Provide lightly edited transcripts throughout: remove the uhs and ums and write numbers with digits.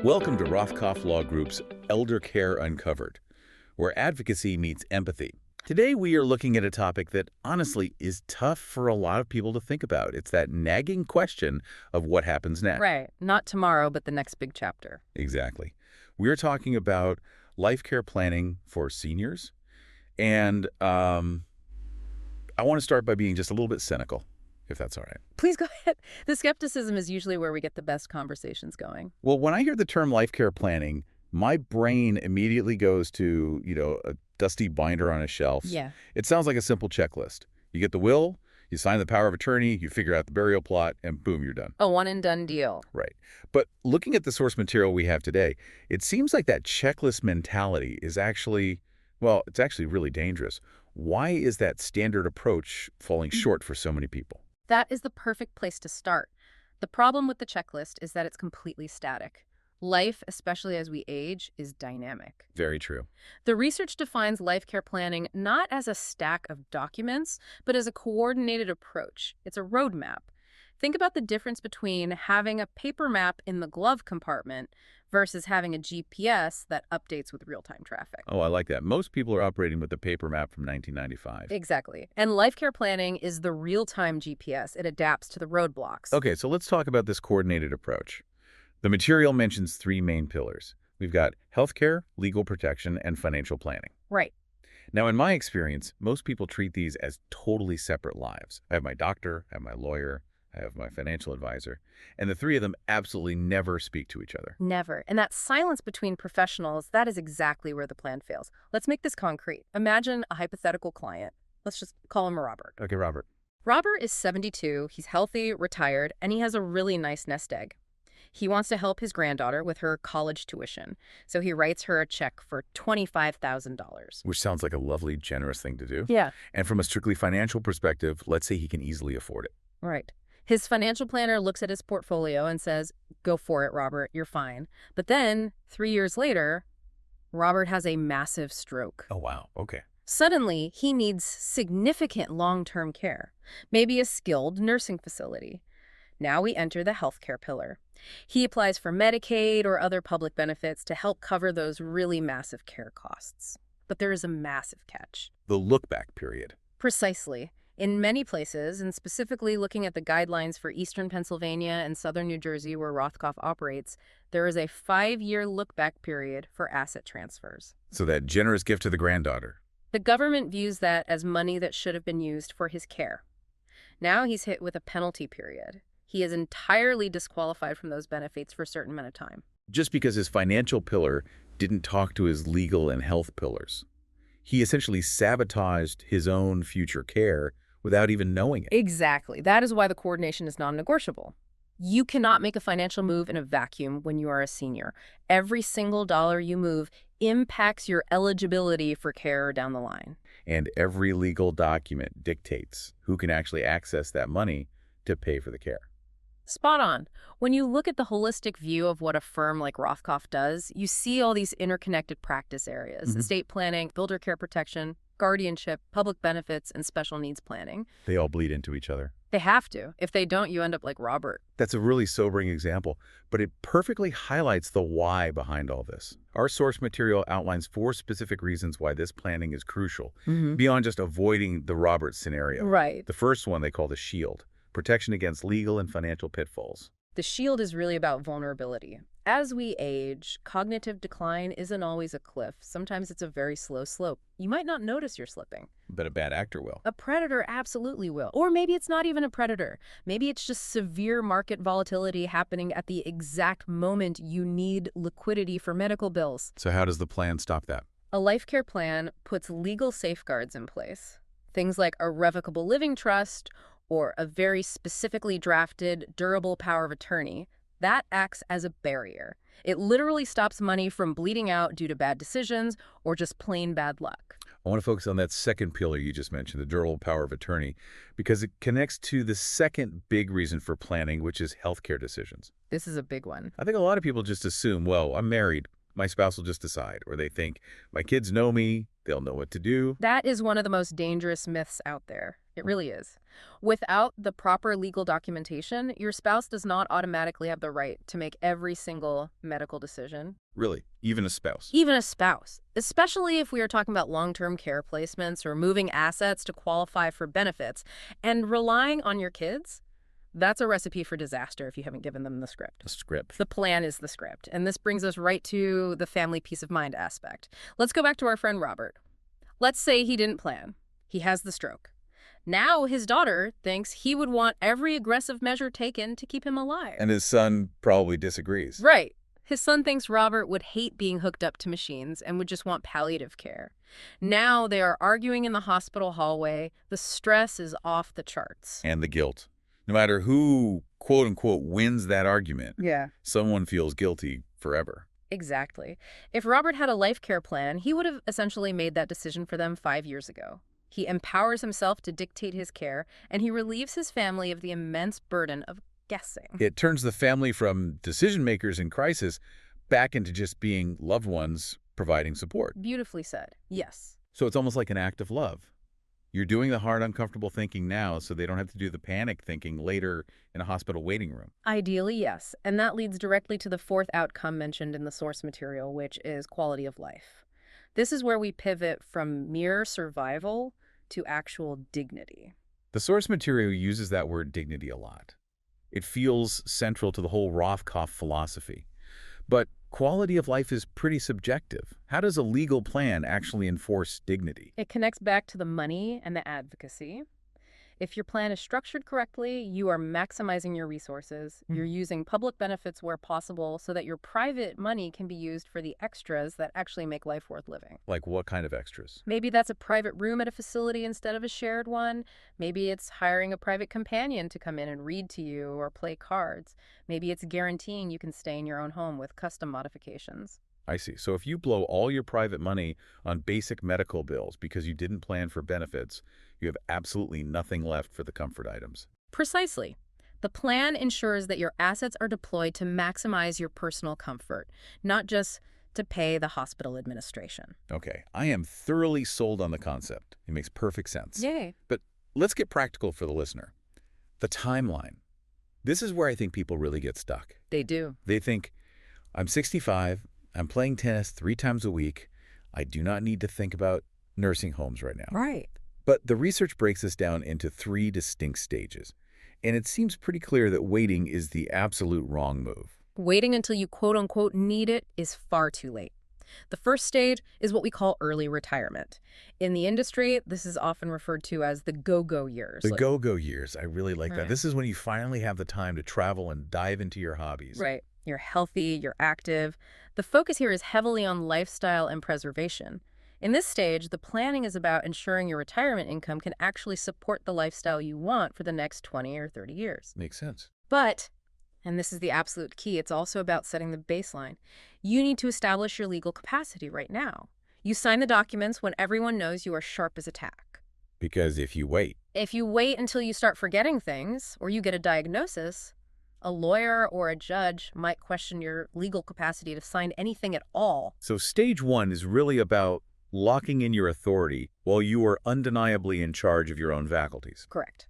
Welcome to Rothkoff Law Group's Elder Care Uncovered, where advocacy meets empathy. Today we are looking at a topic that honestly is tough for a lot of people to think about. It's that nagging question of what happens next. Right. Not tomorrow, but the next big chapter. Exactly. We're talking about life care planning for seniors. And I want to start by being just a little bit cynical, if that's all right. Please go ahead. The skepticism is usually where we get the best conversations going. Well, when I hear the term life care planning, my brain immediately goes to, a dusty binder on a shelf. Yeah. It sounds like a simple checklist. You get the will, you sign the power of attorney, you figure out the burial plot, and boom, you're done. A one and done deal. Right. But looking at the source material we have today, it seems like that checklist mentality is actually, it's actually really dangerous. Why is that standard approach falling short for so many people? That is the perfect place to start. The problem with the checklist is that it's completely static. Life, especially as we age, is dynamic. Very true. The research defines life care planning not as a stack of documents, but as a coordinated approach. It's a roadmap. Think about the difference between having a paper map in the glove compartment versus having a GPS that updates with real-time traffic. Oh, I like that. Most people are operating with the paper map from 1995. Exactly. And life care planning is the real-time GPS. It adapts to the roadblocks. Okay, so let's talk about this coordinated approach. The material mentions three main pillars. We've got healthcare, legal protection, and financial planning. Right. Now, in my experience, most people treat these as totally separate lives. I have my doctor, I have my lawyer, I have my financial advisor, and the three of them absolutely never speak to each other. Never. And that silence between professionals, that is exactly where the plan fails. Let's make this concrete. Imagine a hypothetical client. Let's just call him Robert. Okay, Robert. Robert is 72, he's healthy, retired, and he has a really nice nest egg. He wants to help his granddaughter with her college tuition, so he writes her a check for $25,000. Which sounds like a lovely, generous thing to do. Yeah. And from a strictly financial perspective, let's say he can easily afford it. Right. His financial planner looks at his portfolio and says, "Go for it, Robert, you're fine." But then, 3 years later, Robert has a massive stroke. Oh, wow. Okay. Suddenly, he needs significant long-term care, maybe a skilled nursing facility. Now we enter the healthcare pillar. He applies for Medicaid or other public benefits to help cover those really massive care costs. But there is a massive catch. The look-back period. Precisely. In many places, and specifically looking at the guidelines for eastern Pennsylvania and southern New Jersey where Rothkoff operates, there is a 5-year look-back period for asset transfers. So that generous gift to the granddaughter. The government views that as money that should have been used for his care. Now he's hit with a penalty period. He is entirely disqualified from those benefits for a certain amount of time. Just because his financial pillar didn't talk to his legal and health pillars. He essentially sabotaged his own future care without even knowing it. Exactly. That is why the coordination is non-negotiable. You cannot make a financial move in a vacuum when you are a senior. Every single dollar you move impacts your eligibility for care down the line. And every legal document dictates who can actually access that money to pay for the care. Spot on. When you look at the holistic view of what a firm like Rothkoff does, you see all these interconnected practice areas: estate planning, builder care protection, guardianship, public benefits, and special needs planning. They all bleed into each other. They have to. If they don't, you end up like Robert. That's a really sobering example, but it perfectly highlights the why behind all this. Our source material outlines 4 specific reasons why this planning is crucial, beyond just avoiding the Robert scenario. Right. The first one they call the shield, protection against legal and financial pitfalls. The shield is really about vulnerability. As we age, cognitive decline isn't always a cliff. Sometimes it's a very slow slope. You might not notice you're slipping. But a bad actor will. A predator absolutely will. Or maybe it's not even a predator. Maybe it's just severe market volatility happening at the exact moment you need liquidity for medical bills. So how does the plan stop that? A life care plan puts legal safeguards in place. Things like a revocable living trust or a very specifically drafted durable power of attorney. That acts as a barrier. It literally stops money from bleeding out due to bad decisions or just plain bad luck. I want to focus on that second pillar you just mentioned, the durable power of attorney, because it connects to the second big reason for planning, which is healthcare decisions. This is a big one. I think a lot of people just assume, well, I'm married, my spouse will just decide. Or they think, my kids know me, they'll know what to do. That is one of the most dangerous myths out there. It really is. Without the proper legal documentation, your spouse does not automatically have the right to make every single medical decision. Really? Even a spouse? Even a spouse, especially if we are talking about long-term care placements or moving assets to qualify for benefits and relying on your kids. That's a recipe for disaster if you haven't given them the script. A script. The plan is the script. And this brings us right to the family peace of mind aspect. Let's go back to our friend Robert. Let's say he didn't plan. He has the stroke. Now his daughter thinks he would want every aggressive measure taken to keep him alive. And his son probably disagrees. Right. His son thinks Robert would hate being hooked up to machines and would just want palliative care. Now they are arguing in the hospital hallway. The stress is off the charts. And the guilt. No matter who, quote unquote, wins that argument, someone feels guilty forever. Exactly. If Robert had a life care plan, he would have essentially made that decision for them 5 years ago. He empowers himself to dictate his care, and he relieves his family of the immense burden of guessing. It turns the family from decision makers in crisis back into just being loved ones providing support. Beautifully said. Yes. So it's almost like an act of love. You're doing the hard, uncomfortable thinking now so they don't have to do the panic thinking later in a hospital waiting room. Ideally, yes. And that leads directly to the fourth outcome mentioned in the source material, which is quality of life. This is where we pivot from mere survival to actual dignity. The source material uses that word dignity a lot. It feels central to the whole Rothkoff philosophy. But quality of life is pretty subjective. How does a legal plan actually enforce dignity? It connects back to the money and the advocacy. If your plan is structured correctly, you are maximizing your resources. You're using public benefits where possible so that your private money can be used for the extras that actually make life worth living. Like what kind of extras? Maybe that's a private room at a facility instead of a shared one. Maybe it's hiring a private companion to come in and read to you or play cards. Maybe it's guaranteeing you can stay in your own home with custom modifications. I see. So if you blow all your private money on basic medical bills because you didn't plan for benefits, you have absolutely nothing left for the comfort items. Precisely. The plan ensures that your assets are deployed to maximize your personal comfort, not just to pay the hospital administration. Okay, I am thoroughly sold on the concept. It makes perfect sense. Yay. But let's get practical for the listener. The timeline. This is where I think people really get stuck. They do. They think, I'm 65, I'm playing tennis 3 times a week. I do not need to think about nursing homes right now. Right. But the research breaks this down into 3 distinct stages. And it seems pretty clear that waiting is the absolute wrong move. Waiting until you quote-unquote need it is far too late. The first stage is what we call early retirement. In the industry, this is often referred to as the go-go years. The go-go years. I really like that. Right. This is when you finally have the time to travel and dive into your hobbies. Right. You're healthy, you're active. The focus here is heavily on lifestyle and preservation. In this stage, the planning is about ensuring your retirement income can actually support the lifestyle you want for the next 20 or 30 years. Makes sense. But, and this is the absolute key, it's also about setting the baseline. You need to establish your legal capacity right now. You sign the documents when everyone knows you are sharp as a tack. Because if you wait until you start forgetting things or you get a diagnosis, a lawyer or a judge might question your legal capacity to sign anything at all. So stage 1 is really about locking in your authority while you are undeniably in charge of your own faculties. Correct.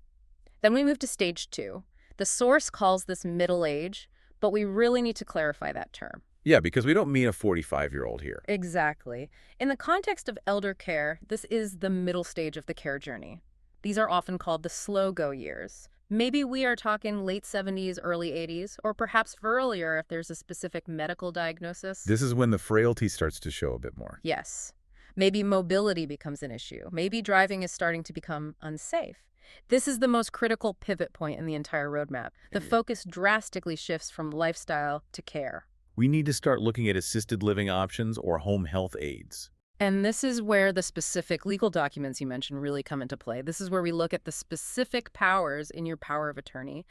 Then we move to stage 2. The source calls this middle age, but we really need to clarify that term. Yeah, because we don't mean a 45-year-old here. Exactly. In the context of elder care, this is the middle stage of the care journey. These are often called the slow-go years. Maybe we are talking late 70s, early 80s, or perhaps earlier if there's a specific medical diagnosis. This is when the frailty starts to show a bit more. Yes. Maybe mobility becomes an issue. Maybe driving is starting to become unsafe. This is the most critical pivot point in the entire roadmap. The focus drastically shifts from lifestyle to care. We need to start looking at assisted living options or home health aides. And this is where the specific legal documents you mentioned really come into play. This is where we look at the specific powers in your power of attorney.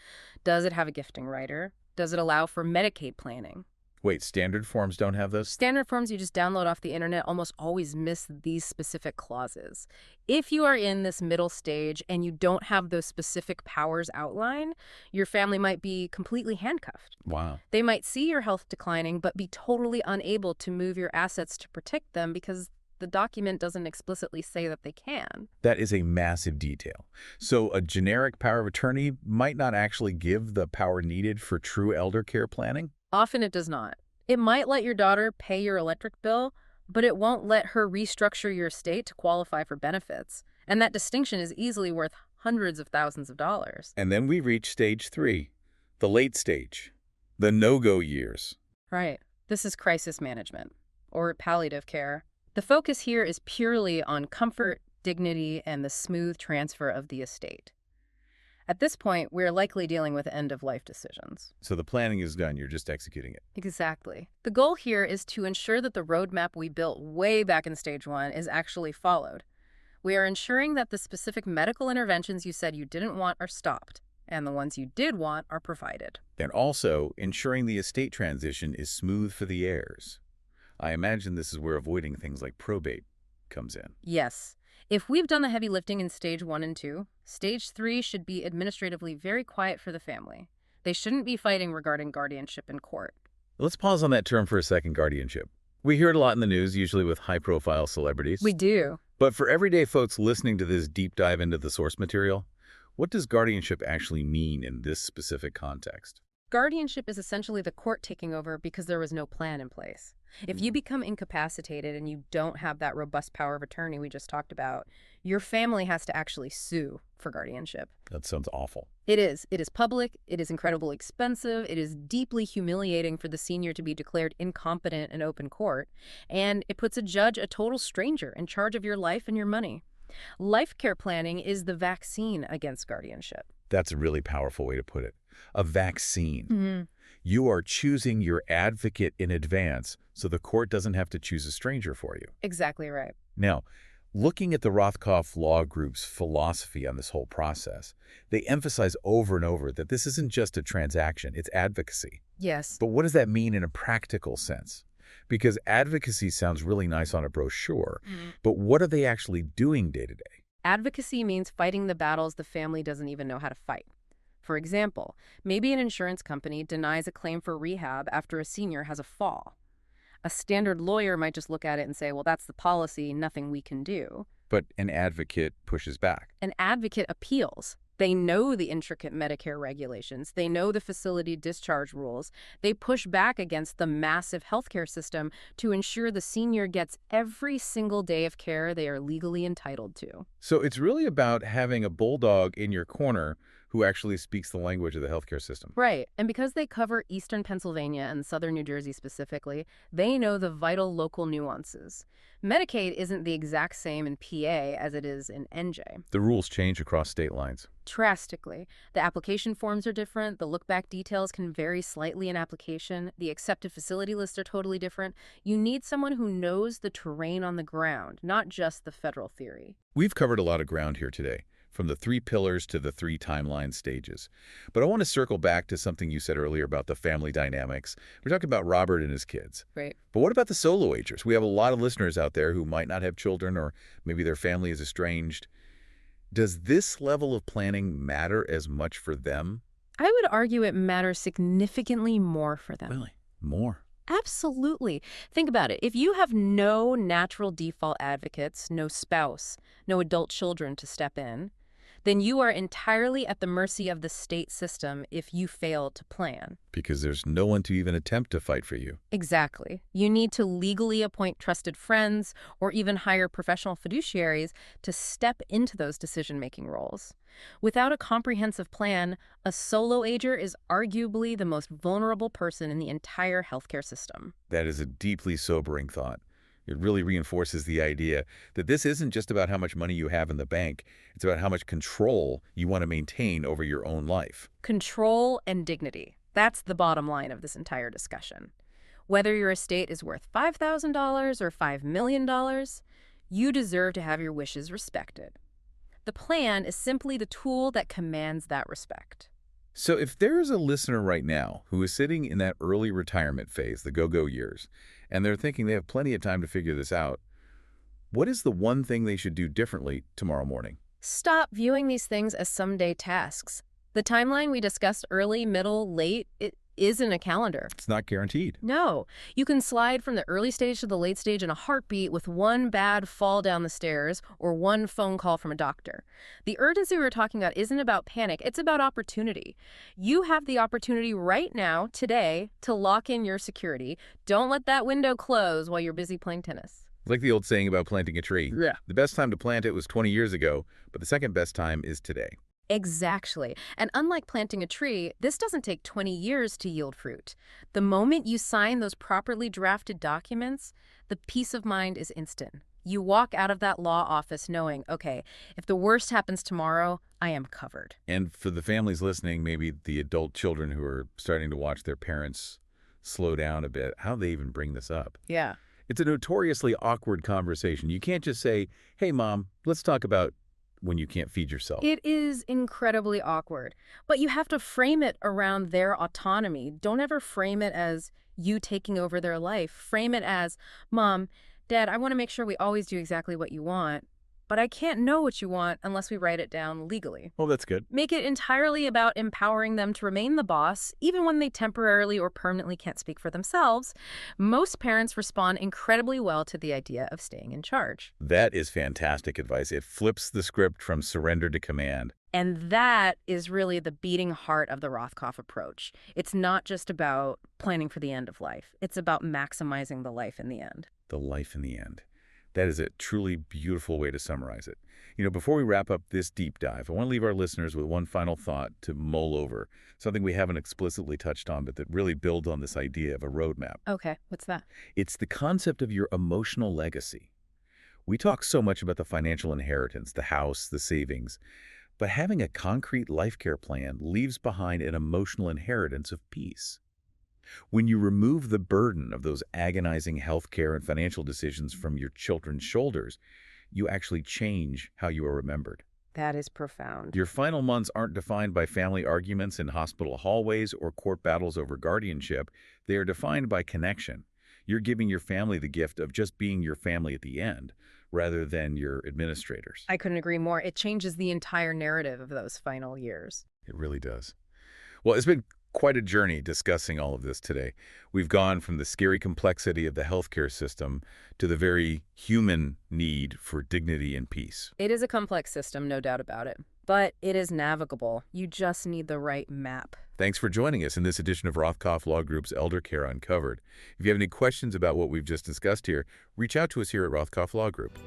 Does it have a gifting rider? Does it allow for Medicaid planning? Wait, standard forms don't have those? Standard forms you just download off the internet almost always miss these specific clauses. If you are in this middle stage and you don't have those specific powers outlined, your family might be completely handcuffed. Wow. They might see your health declining but be totally unable to move your assets to protect them because the document doesn't explicitly say that they can. That is a massive detail. So a generic power of attorney might not actually give the power needed for true elder care planning? Often it does not. It might let your daughter pay your electric bill, but it won't let her restructure your estate to qualify for benefits. And that distinction is easily worth hundreds of thousands of dollars. And then we reach stage 3, the late stage, the no-go years. Right. This is crisis management, or palliative care. The focus here is purely on comfort, dignity, and the smooth transfer of the estate. At this point, we're likely dealing with end-of-life decisions. So the planning is done, you're just executing it. Exactly. The goal here is to ensure that the roadmap we built way back in stage 1 is actually followed. We are ensuring that the specific medical interventions you said you didn't want are stopped, and the ones you did want are provided. And also ensuring the estate transition is smooth for the heirs. I imagine this is where avoiding things like probate comes in. Yes. If we've done the heavy lifting in stage 1 and 2, stage 3 should be administratively very quiet for the family. They shouldn't be fighting regarding guardianship in court. Let's pause on that term for a second, guardianship. We hear it a lot in the news, usually with high-profile celebrities. We do. But for everyday folks listening to this deep dive into the source material, what does guardianship actually mean in this specific context? Guardianship is essentially the court taking over because there was no plan in place. If you become incapacitated and you don't have that robust power of attorney we just talked about, your family has to actually sue for guardianship. That sounds awful. It is. It is public. It is incredibly expensive. It is deeply humiliating for the senior to be declared incompetent in open court. And it puts a judge, a total stranger, in charge of your life and your money. Life care planning is the vaccine against guardianship. That's a really powerful way to put it. A vaccine. You are choosing your advocate in advance, so the court doesn't have to choose a stranger for you. Exactly right. Now, looking at the Rothkoff Law Group's philosophy on this whole process, they emphasize over and over that this isn't just a transaction, it's advocacy. Yes. But what does that mean in a practical sense? Because advocacy sounds really nice on a brochure, but what are they actually doing day to day? Advocacy means fighting the battles the family doesn't even know how to fight. For example, maybe an insurance company denies a claim for rehab after a senior has a fall. A standard lawyer might just look at it and say, well, that's the policy, nothing we can do. But an advocate pushes back. An advocate appeals. They know the intricate Medicare regulations. They know the facility discharge rules. They push back against the massive healthcare system to ensure the senior gets every single day of care they are legally entitled to. So it's really about having a bulldog in your corner who actually speaks the language of the healthcare system. Right. And because they cover eastern Pennsylvania and southern New Jersey specifically, they know the vital local nuances. Medicaid isn't the exact same in PA as it is in NJ. The rules change across state lines. Drastically. The application forms are different, the look-back details can vary slightly in application, the accepted facility lists are totally different. You need someone who knows the terrain on the ground, not just the federal theory. We've covered a lot of ground here today, from the 3 pillars to the 3 timeline stages. But I want to circle back to something you said earlier about the family dynamics. We're talking about Robert and his kids. Right. But what about the solo agers? We have a lot of listeners out there who might not have children, or maybe their family is estranged. Does this level of planning matter as much for them? I would argue it matters significantly more for them. Really? More? Absolutely. Think about it. If you have no natural default advocates, no spouse, no adult children to step in, then you are entirely at the mercy of the state system if you fail to plan. Because there's no one to even attempt to fight for you. Exactly. You need to legally appoint trusted friends or even hire professional fiduciaries to step into those decision-making roles. Without a comprehensive plan, a solo ager is arguably the most vulnerable person in the entire healthcare system. That is a deeply sobering thought. It really reinforces the idea that this isn't just about how much money you have in the bank. It's about how much control you want to maintain over your own life. Control and dignity. That's the bottom line of this entire discussion. Whether your estate is worth $5,000 or $5 million, you deserve to have your wishes respected. The plan is simply the tool that commands that respect. So if there is a listener right now who is sitting in that early retirement phase, the go-go years, and they're thinking they have plenty of time to figure this out, what is the one thing they should do differently tomorrow morning? Stop viewing these things as someday tasks. The timeline we discussed, early, middle, late, isn't a calendar. It's not guaranteed. No, you can slide from the early stage to the late stage in a heartbeat with one bad fall down the stairs or one phone call from a doctor. The urgency we're talking about isn't about panic, it's about opportunity. You have the opportunity right now, today, to lock in your security. Don't let that window close while you're busy playing tennis. It's like the old saying about planting a tree. Yeah. The best time to plant it was 20 years ago, but the second best time is today. Exactly. And unlike planting a tree, this doesn't take 20 years to yield fruit. The moment you sign those properly drafted documents, the peace of mind is instant. You walk out of that law office knowing, okay, if the worst happens tomorrow, I am covered. And for the families listening, maybe the adult children who are starting to watch their parents slow down a bit, how do they even bring this up? Yeah. It's a notoriously awkward conversation. You can't just say, hey, Mom, let's talk about when you can't feed yourself. It is incredibly awkward, but you have to frame it around their autonomy. Don't ever frame it as you taking over their life. Frame it as, Mom, Dad, I want to make sure we always do exactly what you want, but I can't know what you want unless we write it down legally. Oh, that's good. Make it entirely about empowering them to remain the boss, even when they temporarily or permanently can't speak for themselves. Most parents respond incredibly well to the idea of staying in charge. That is fantastic advice. It flips the script from surrender to command. And that is really the beating heart of the Rothkoff approach. It's not just about planning for the end of life. It's about maximizing the life in the end. The life in the end. That is a truly beautiful way to summarize it. You know, before we wrap up this deep dive, I want to leave our listeners with one final thought to mull over, something we haven't explicitly touched on, but that really builds on this idea of a roadmap. Okay, what's that? It's the concept of your emotional legacy. We talk so much about the financial inheritance, the house, the savings, but having a concrete life care plan leaves behind an emotional inheritance of peace. When you remove the burden of those agonizing healthcare and financial decisions from your children's shoulders, you actually change how you are remembered. That is profound. Your final months aren't defined by family arguments in hospital hallways or court battles over guardianship. They are defined by connection. You're giving your family the gift of just being your family at the end, rather than your administrators. I couldn't agree more. It changes the entire narrative of those final years. It really does. Well, it's been quite a journey discussing all of this today. We've gone from the scary complexity of the healthcare system to the very human need for dignity and peace. It is a complex system, no doubt about it. But it is navigable. You just need the right map. Thanks for joining us in this edition of Rothkoff Law Group's Elder Care Uncovered. If you have any questions about what we've just discussed here, reach out to us here at Rothkoff Law Group.